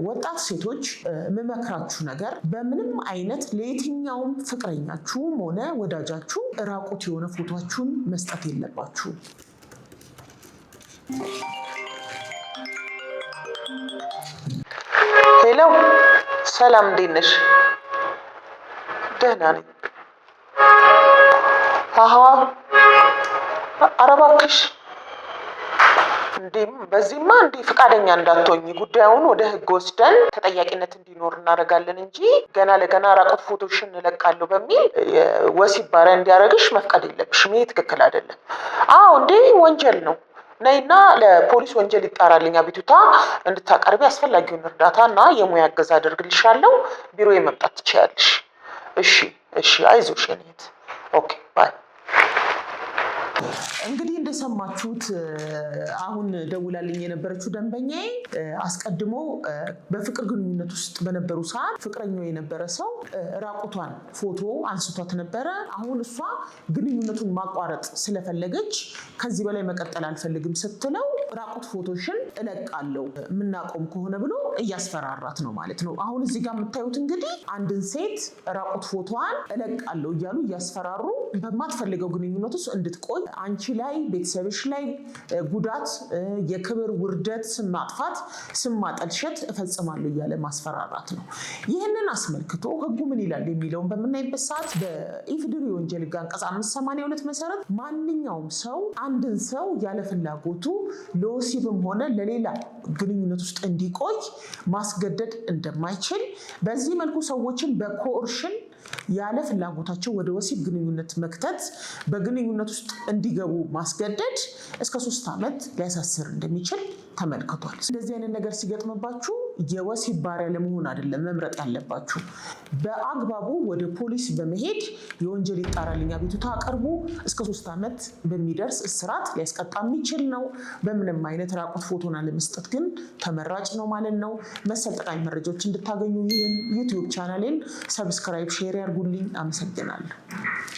ወጣት ሴቶች የምመክራችሁ ነገር በምንም አይነት ለየትኛውም ፍቅረኛችሁም ሆነ ወዳጃችሁ ራቁት የሆነ ፎቶአችሁን መስጠት የለባችሁ። ሄሎ፣ ሰላም እንዴት ነሽ? ደህና ነኝ። ኧረ እባክሽ በዚህማ ፈቃደኛ እንዳትሆኝ ጉዳዩን ወደ ህግ ወስደን ተጠያቂነት እንዲኖር እናደርጋለን እንጂ ገና ለገና ራቁት ፎቶሽን እለቃለሁ በሚል ወሲብ ባሪያ እንዲያደርግሽ መፍቀድ የለብሽም። ይሄ ትክክል አይደለም። አዎ ወንጀል ነው። ነይና ለፖሊስ ወንጀል ይጣራልኝ አቤቱታ እንድታቀርቢ አስፈላጊውን እርዳታና የሙያ እገዛ አደርግልሻለሁ። ቢሮዬ መምጣት ትችያለሽ። እሺ አይዞሽ የኔ እህት። ኦኬ ባይ። እንግዲህ እንደሰማችሁት አሁን ደውላልኝ የነበረችው ደንበኛዬ አስቀድሞ በፍቅር ግንኙነት ውስጥ በነበሩ ሰዓት ፍቅረኛው የነበረ ሰው ራቁቷን ፎቶ አንስቷት ነበረ። አሁን እሷ ግንኙነቱን ማቋረጥ ስለፈለገች ከዚህ በላይ መቀጠል አልፈልግም ስትለው ራቁት ፎቶሽን እለቃለሁ የምናቆም ከሆነ ብሎ እያስፈራራት ነው ማለት ነው። አሁን እዚህ ጋር የምታዩት እንግዲህ አንድን ሴት ራቁት ፎቶዋን እለቃለሁ እያሉ እያስፈራሩ በማትፈልገው ግንኙነት ውስጥ እንድትቆይ አንቺ ላይ ቤተሰብሽ ላይ ጉዳት፣ የክብር ውርደት፣ ስም ማጥፋት፣ ስም ማጠልሸት እፈጽማለሁ እያለ ማስፈራራት ነው። ይህንን አስመልክቶ ህጉ ምን ይላል የሚለውን በምናይበት ሰዓት በኢፌዴሪ ወንጀል ህግ አንቀጽ 582 መሰረት ማንኛውም ሰው አንድን ሰው ያለ ፍላጎቱ ለወሲብም ሆነ ለሌላ ግንኙነት ውስጥ እንዲቆይ ማስገደድ እንደማይችል፣ በዚህ መልኩ ሰዎችን በኮርሽን ያለ ፍላጎታቸው ወደ ወሲብ ግንኙነት መክተት፣ በግንኙነት ውስጥ እንዲገቡ ማስገደድ እስከ 3 ዓመት ሊያሳስር እንደሚችል ተመልክቷል። እንደዚህ አይነት ነገር ሲገጥምባችሁ የወሲብ ባሪያ ለመሆን አይደለም መምረጥ ያለባችሁ። በአግባቡ ወደ ፖሊስ በመሄድ የወንጀል ይጣራልኝ አቤቱታ አቅርቡ። እስከ 3 ዓመት በሚደርስ እስራት ሊያስቀጣ የሚችል ነው። በምንም አይነት ራቁት ፎቶን አለመስጠት ግን ተመራጭ ነው ማለት ነው። መሰል ጠቃሚ መረጃዎች እንድታገኙ ይህን ዩቲዩብ ቻናሌን ሰብስክራይብ፣ ሼር ያርጉልኝ። አመሰግናለሁ።